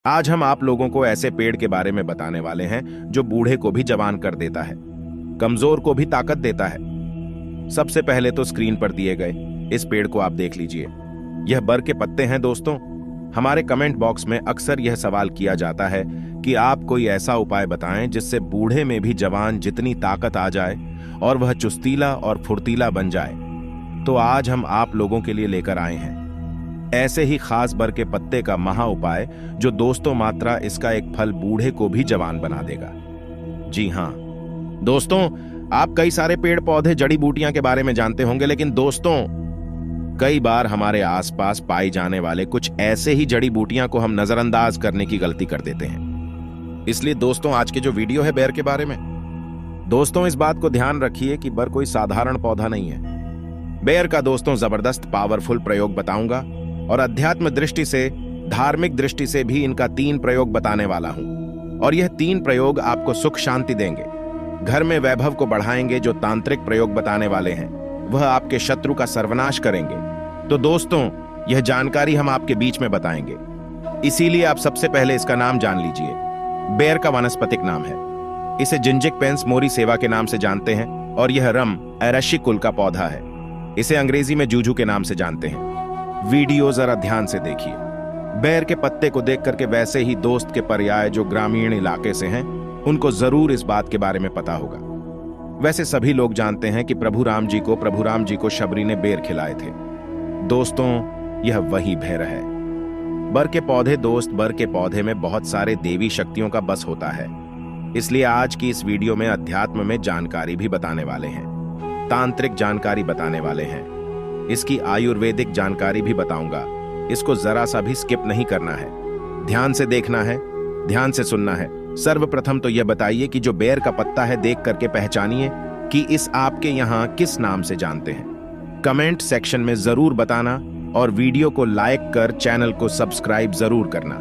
आज हम आप लोगों को ऐसे पेड़ के बारे में बताने वाले हैं जो बूढ़े को भी जवान कर देता है, कमजोर को भी ताकत देता है। सबसे पहले तो स्क्रीन पर दिए गए इस पेड़ को आप देख लीजिए। यह बर के पत्ते हैं दोस्तों। हमारे कमेंट बॉक्स में अक्सर यह सवाल किया जाता है कि आप कोई ऐसा उपाय बताएं जिससे बूढ़े में भी जवान जितनी ताकत आ जाए और वह चुस्तीला और फुर्तीला बन जाए। तो आज हम आप लोगों के लिए लेकर आए हैं ऐसे ही खास बर के पत्ते का महा उपाय, जो दोस्तों मात्रा इसका एक फल बूढ़े को भी जवान बना देगा। जी हाँ दोस्तों, आप कई सारे पेड़ पौधे जड़ी बूटियां के बारे में जानते होंगे, लेकिन दोस्तों कई बार हमारे आसपास पाई जाने वाले कुछ ऐसे ही जड़ी बूटियां को हम नजरअंदाज करने की गलती कर देते हैं। इसलिए दोस्तों आज के जो वीडियो है बेर के बारे में, दोस्तों इस बात को ध्यान रखिए कि बर कोई साधारण पौधा नहीं है। बेर का दोस्तों जबरदस्त पावरफुल प्रयोग बताऊंगा और अध्यात्म दृष्टि से, धार्मिक दृष्टि से भी इनका 3 प्रयोग बताने वाला हूं। और यह 3 प्रयोग आपको सुख शांति देंगे, घर में वैभव को बढ़ाएंगे। जो तांत्रिक प्रयोग बताने वाले हैं वह आपके शत्रु का सर्वनाश करेंगे। तो दोस्तों यह जानकारी हम आपके बीच में बताएंगे, इसीलिए आप सबसे पहले इसका नाम जान लीजिए। बेर का वानस्पतिक नाम है, इसे जिंजिकपेंस मोरी सेवा के नाम से जानते हैं और यह रम एरेशी कुल का पौधा है। इसे अंग्रेजी में जूजू के नाम से जानते हैं। वीडियो जरा ध्यान से देखिए। बेर के पत्ते को देख करके वैसे ही दोस्त के पर्याय जो ग्रामीण इलाके से हैं उनको जरूर इस बात के बारे में पता होगा। वैसे सभी लोग जानते हैं कि प्रभु राम जी को शबरी ने बेर खिलाए थे। दोस्तों यह वही बेर है। बर के पौधे दोस्त, बर के पौधे में बहुत सारे देवी शक्तियों का बस होता है। इसलिए आज की इस वीडियो में अध्यात्म में जानकारी भी बताने वाले हैं, तांत्रिक जानकारी बताने वाले हैं, इसकी आयुर्वेदिक जानकारी भी बताऊंगा। इसको जरा सा भी स्किप नहीं करना है, ध्यान से देखना है, ध्यान से सुनना है। सर्वप्रथम तो यह बताइए कि जो बेर का पत्ता है देख करके पहचानिए कि इस आपके यहाँ किस नाम से जानते हैं। कमेंट सेक्शन में जरूर बताना और वीडियो को लाइक कर चैनल को सब्सक्राइब जरूर करना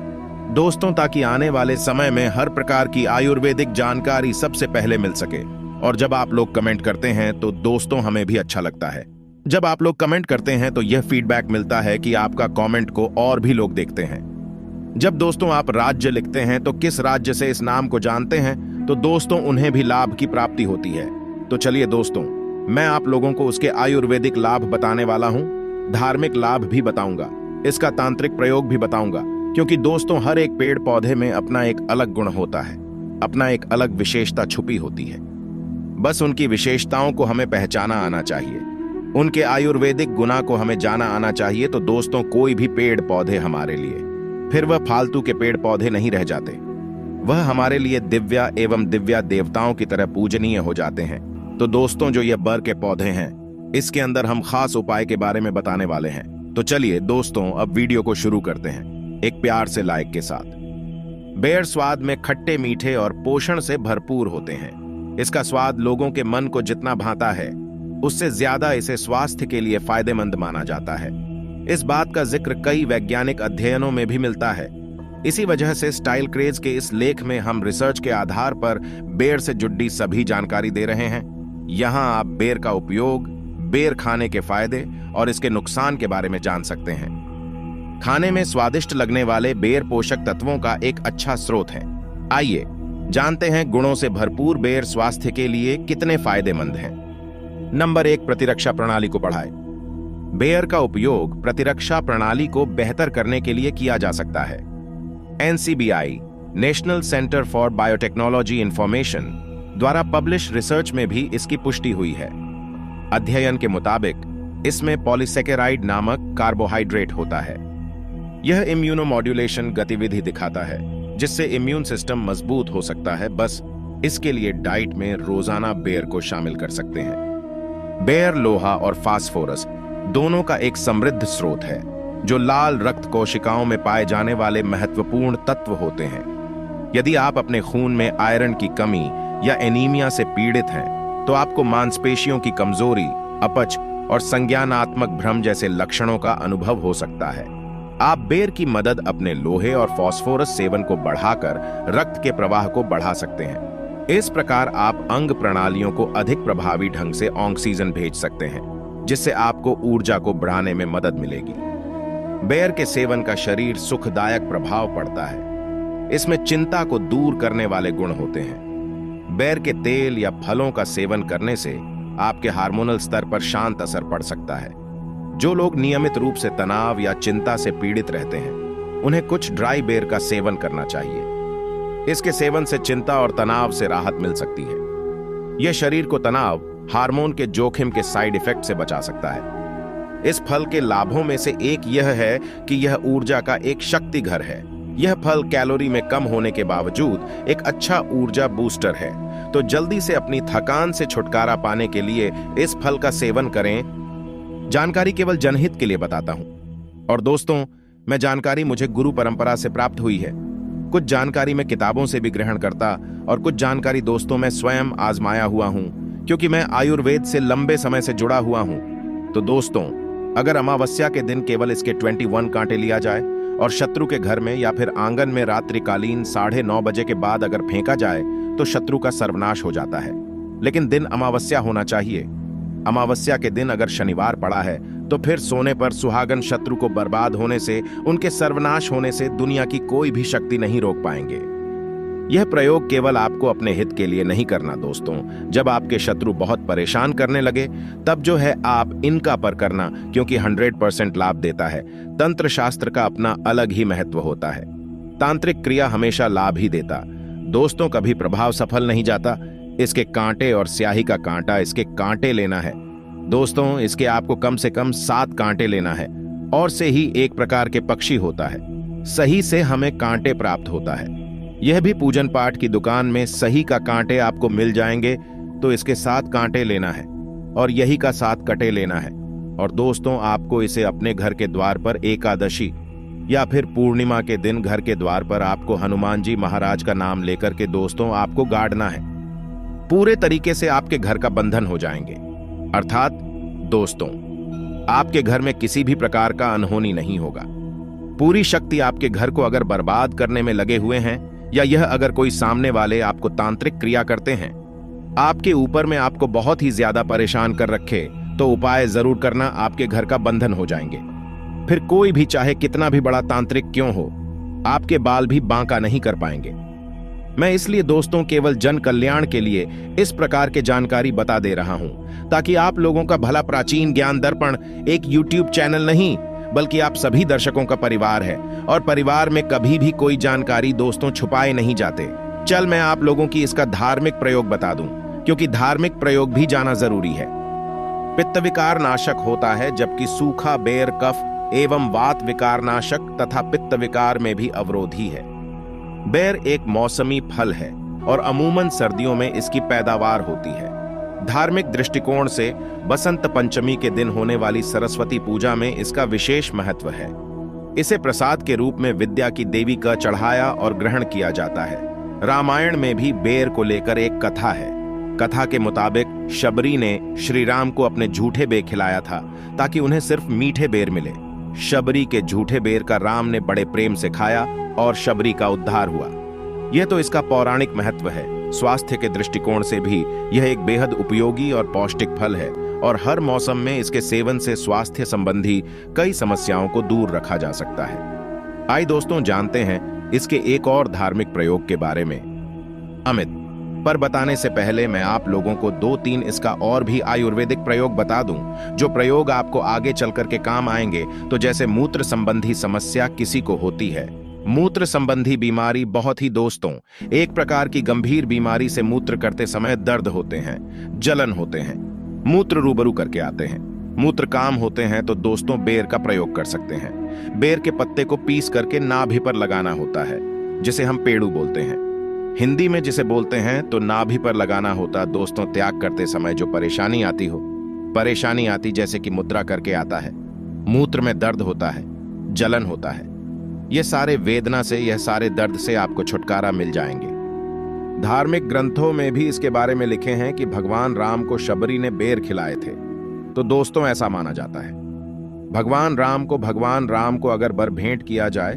दोस्तों, ताकि आने वाले समय में हर प्रकार की आयुर्वेदिक जानकारी सबसे पहले मिल सके। और जब आप लोग कमेंट करते हैं तो दोस्तों हमें भी अच्छा लगता है। जब आप लोग कमेंट करते हैं तो यह फीडबैक मिलता है कि आपका कमेंट को और भी लोग देखते हैं। जब दोस्तों आप राज्य लिखते हैं तो किस राज्य से इस नाम को जानते हैं, तो दोस्तों उन्हें भी लाभ की प्राप्ति होती है। तो चलिए दोस्तों, मैं आप लोगों को उसके आयुर्वेदिक लाभ बताने वाला हूं, धार्मिक लाभ भी बताऊंगा, इसका तांत्रिक प्रयोग भी बताऊंगा। क्योंकि दोस्तों हर एक पेड़ पौधे में अपना एक अलग गुण होता है, अपना एक अलग विशेषता छुपी होती है। बस उनकी विशेषताओं को हमें पहचाना आना चाहिए, उनके आयुर्वेदिक गुना को हमें जाना आना चाहिए। तो दोस्तों कोई भी पेड़ पौधे हमारे लिए फिर वह फालतू के पेड़ पौधे नहीं रह जाते, वह हमारे लिए दिव्या एवं दिव्या देवताओं की तरह पूजनीय हो जाते हैं। तो दोस्तों जो ये बर के पौधे हैं, इसके अंदर हम खास उपाय के बारे में बताने वाले हैं। तो चलिए दोस्तों अब वीडियो को शुरू करते हैं एक प्यार से लाइक के साथ। बेर स्वाद में खट्टे मीठे और पोषण से भरपूर होते हैं। इसका स्वाद लोगों के मन को जितना भाता है उससे ज्यादा इसे स्वास्थ्य के लिए फायदेमंद माना जाता है। इस बात का जिक्र कई वैज्ञानिक अध्ययनों में भी मिलता है। इसी वजह से स्टाइल क्रेज के इस लेख में हम रिसर्च के आधार पर बेर से जुड़ी सभी जानकारी दे रहे हैं। यहां आप बेर का उपयोग, बेर खाने के फायदे और इसके नुकसान के बारे में जान सकते हैं। खाने में स्वादिष्ट लगने वाले बेर पोषक तत्वों का एक अच्छा स्रोत है। आइए जानते हैं गुणों से भरपूर बेर स्वास्थ्य के लिए कितने फायदेमंद हैं। नंबर 1, प्रतिरक्षा प्रणाली को बढ़ाए। बेर का उपयोग प्रतिरक्षा प्रणाली को बेहतर करने के लिए किया जा सकता है। NCBI national centre for biotechnology information द्वारा पब्लिश रिसर्च में भी इसकी पुष्टि हुई है। अध्ययन के मुताबिक इसमें पॉलीसेकेराइड नामक कार्बोहाइड्रेट होता है। यह इम्यूनोमॉड्यूलेशन गतिविधि दिखाता है जिससे इम्यून सिस्टम मजबूत हो सकता है। बस इसके लिए डाइट में रोजाना बेर को शामिल कर सकते हैं। बेर लोहा और फास्फोरस दोनों का एक समृद्ध स्रोत है, जो लाल रक्त कोशिकाओं में पाए जाने वाले महत्वपूर्ण तत्व होते हैं। यदि आप अपने खून में आयरन की कमी या एनीमिया से पीड़ित हैं, तो आपको मांसपेशियों की कमजोरी, अपच और संज्ञानात्मक भ्रम जैसे लक्षणों का अनुभव हो सकता है। आप बेर की मदद अपने लोहे और फास्फोरस सेवन को बढ़ाकर रक्त के प्रवाह को बढ़ा सकते हैं। इस प्रकार आप अंग प्रणालियों को अधिक प्रभावी ढंग से ऑक्सीजन भेज सकते हैं, जिससे आपको ऊर्जा को बढ़ाने में मदद मिलेगी। बेर के सेवन का शरीर सुखदायक प्रभाव पड़ता है। इसमें चिंता को दूर करने वाले गुण होते हैं। बेर के तेल या फलों का सेवन करने से आपके हार्मोनल स्तर पर शांत असर पड़ सकता है। जो लोग नियमित रूप से तनाव या चिंता से पीड़ित रहते हैं, उन्हें कुछ ड्राई बेर का सेवन करना चाहिए। इसके सेवन से चिंता और तनाव से राहत मिल सकती है। यह शरीर को तनाव हार्मोन के जोखिम के साइड इफेक्ट से बचा सकता है। इस फल के लाभों में से एक यह है कि यह ऊर्जा का एक शक्ति घर है। यह फल कैलोरी में कम होने के बावजूद एक अच्छा ऊर्जा बूस्टर है। तो जल्दी से अपनी थकान से छुटकारा पाने के लिए इस फल का सेवन करें। जानकारी केवल जनहित के लिए बताता हूं। और दोस्तों, मैं जानकारी मुझे गुरु परंपरा से प्राप्त हुई है। कुछ जानकारी मैं किताबों से भी ग्रहण करता और कुछ जानकारी दोस्तों मैं स्वयं आजमाया हुआ हूं, क्योंकि मैं आयुर्वेद से लंबे समय से जुड़ा हुआ हूं। तो दोस्तों, अगर अमावस्या के दिन केवल इसके 21 कांटे लिया जाए और शत्रु के घर में या फिर आंगन में रात्रिकालीन 9:30 बजे के बाद अगर फेंका जाए तो शत्रु का सर्वनाश हो जाता है। लेकिन दिन अमावस्या होना चाहिए। अमावस्या के दिन अगर शनिवार पड़ा है तो फिर सोने पर सुहागन शत्रु को बर्बाद होने से, उनके सर्वनाश होने से दुनिया की कोई भी शक्ति नहीं रोक पाएंगे। यह प्रयोग केवल आपको अपने हित के लिए नहीं करना दोस्तों। जब आपके शत्रु बहुत परेशान करने लगे तब जो है आप इनका पर करना, क्योंकि 100% लाभ देता है। तंत्र शास्त्र का अपना अलग ही महत्व होता है। तांत्रिक क्रिया हमेशा लाभ ही देता दोस्तों, कभी प्रभाव सफल नहीं जाता। इसके कांटे और स्याही का कांटा, इसके कांटे लेना है दोस्तों। इसके आपको कम से कम 7 कांटे लेना है और से ही एक प्रकार के पक्षी होता है। सही से हमें कांटे प्राप्त होता है। यह भी पूजन पाठ की दुकान में सही का कांटे आपको मिल जाएंगे। तो इसके 7 कांटे लेना है और यही का 7 कटे लेना है। और दोस्तों, आपको इसे अपने घर के द्वार पर एकादशी या फिर पूर्णिमा के दिन घर के द्वार पर आपको हनुमान जी महाराज का नाम लेकर के दोस्तों आपको गाड़ना है। पूरे तरीके से आपके घर का बंधन हो जाएंगे। अर्थात दोस्तों, आपके घर में किसी भी प्रकार का अनहोनी नहीं होगा। पूरी शक्ति आपके घर को अगर बर्बाद करने में लगे हुए हैं, या यह अगर कोई सामने वाले आपको तांत्रिक क्रिया करते हैं, आपके ऊपर में आपको बहुत ही ज्यादा परेशान कर रखे, तो उपाय जरूर करना, आपके घर का बंधन हो जाएंगे। फिर कोई भी चाहे कितना भी बड़ा तांत्रिक क्यों हो, आपके बाल भी बांका नहीं कर पाएंगे। मैं इसलिए दोस्तों केवल जन कल्याण के लिए इस प्रकार के जानकारी बता दे रहा हूं, ताकि आप लोगों का भला प्राचीन ज्ञान दर्पण एक YouTube चैनल नहीं, बल्कि आप सभी दर्शकों का परिवार है। और परिवार में कभी भी कोई जानकारी दोस्तों छुपाए नहीं जाते। चल मैं आप लोगों की इसका धार्मिक प्रयोग बता दूं, क्योंकि धार्मिक प्रयोग भी जाना जरूरी है। पित्त विकार नाशक होता है, जबकि सूखा बेर कफ एवं वात विकार नाशक तथा पित्त विकार में भी अवरोधी है। बेर एक मौसमी फल है और अमूमन सर्दियों में इसकी पैदावार होती है। धार्मिक दृष्टिकोण से बसंत पंचमी के दिन होने वाली सरस्वती पूजा में इसका विशेष महत्व है। इसे प्रसाद के रूप में विद्या की देवी का चढ़ाया और ग्रहण किया जाता है। रामायण में भी बेर को लेकर एक कथा है। कथा के मुताबिक शबरी ने श्री राम को अपने झूठे बेर खिलाया था ताकि उन्हें सिर्फ मीठे बेर मिले। शबरी के झूठे बेर का राम ने बड़े प्रेम से खाया और शबरी का उद्धार हुआ। यह तो इसका पौराणिक महत्व है। स्वास्थ्य के दृष्टिकोण से भी यह एक बेहद उपयोगी और पौष्टिक फल है और हर मौसम में इसके सेवन से स्वास्थ्य संबंधी कई समस्याओं को दूर रखा जा सकता है। आइए दोस्तों जानते हैं इसके एक और धार्मिक प्रयोग के बारे में। अमित, पर बताने से पहले मैं आप लोगों को 2-3 इसका और भी आयुर्वेदिक प्रयोग बता दूं, जो प्रयोग आपको आगे चल कर के काम आएंगे। तो जैसे मूत्र संबंधी समस्या किसी को होती है, मूत्र संबंधी बीमारी बहुत ही दोस्तों एक प्रकार की गंभीर बीमारी से मूत्र करते समय दर्द होते हैं, जलन होते हैं, मूत्र रूबरू करके आते हैं, मूत्र काम होते हैं, तो दोस्तों बेर का प्रयोग कर सकते हैं। बेर के पत्ते को पीस करके नाभि पर लगाना होता है, जिसे हम पेड़ू बोलते हैं। हिंदी में जिसे बोलते हैं तो नाभि पर लगाना होता। दोस्तों त्याग करते समय जो परेशानी आती जैसे कि मुद्रा करके आता है, मूत्र में दर्द होता है, जलन होता है, ये सारे वेदना से, यह सारे दर्द से आपको छुटकारा मिल जाएंगे। धार्मिक ग्रंथों में भी इसके बारे में लिखे हैं कि भगवान राम को शबरी ने बेर खिलाए थे। तो दोस्तों ऐसा माना जाता है भगवान राम को अगर बर भेंट किया जाए,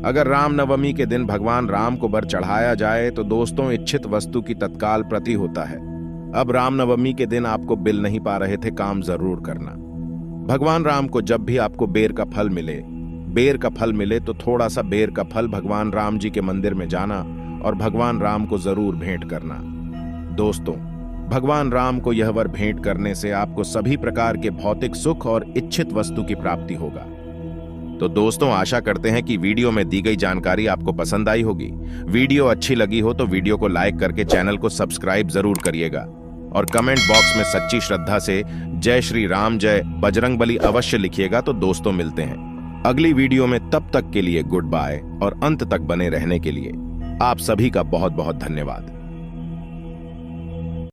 अगर रामनवमी के दिन भगवान राम को बर चढ़ाया जाए, तो दोस्तों इच्छित वस्तु की तत्काल प्रति होता है। अब रामनवमी के दिन आपको बिल नहीं पा रहे थे, काम जरूर करना। भगवान राम को जब भी आपको बेर का फल मिले, बेर का फल मिले तो थोड़ा सा बेर का फल भगवान राम जी के मंदिर में जाना और भगवान राम को जरूर भेंट करना। दोस्तों, भगवान राम को यह वर भेंट करने से आपको सभी प्रकार के भौतिक सुख और इच्छित वस्तु की प्राप्ति होगा। तो दोस्तों, आशा करते हैं कि वीडियो में दी गई जानकारी आपको पसंद आई होगी। वीडियो अच्छी लगी हो तो वीडियो को लाइक करके चैनल को सब्सक्राइब जरूर करिएगा और कमेंट बॉक्स में सच्ची श्रद्धा से जय श्री राम, जय बजरंगबली अवश्य लिखिएगा। तो दोस्तों, मिलते हैं अगली वीडियो में। तब तक के लिए गुड बाय और अंत तक बने रहने के लिए आप सभी का बहुत बहुत धन्यवाद।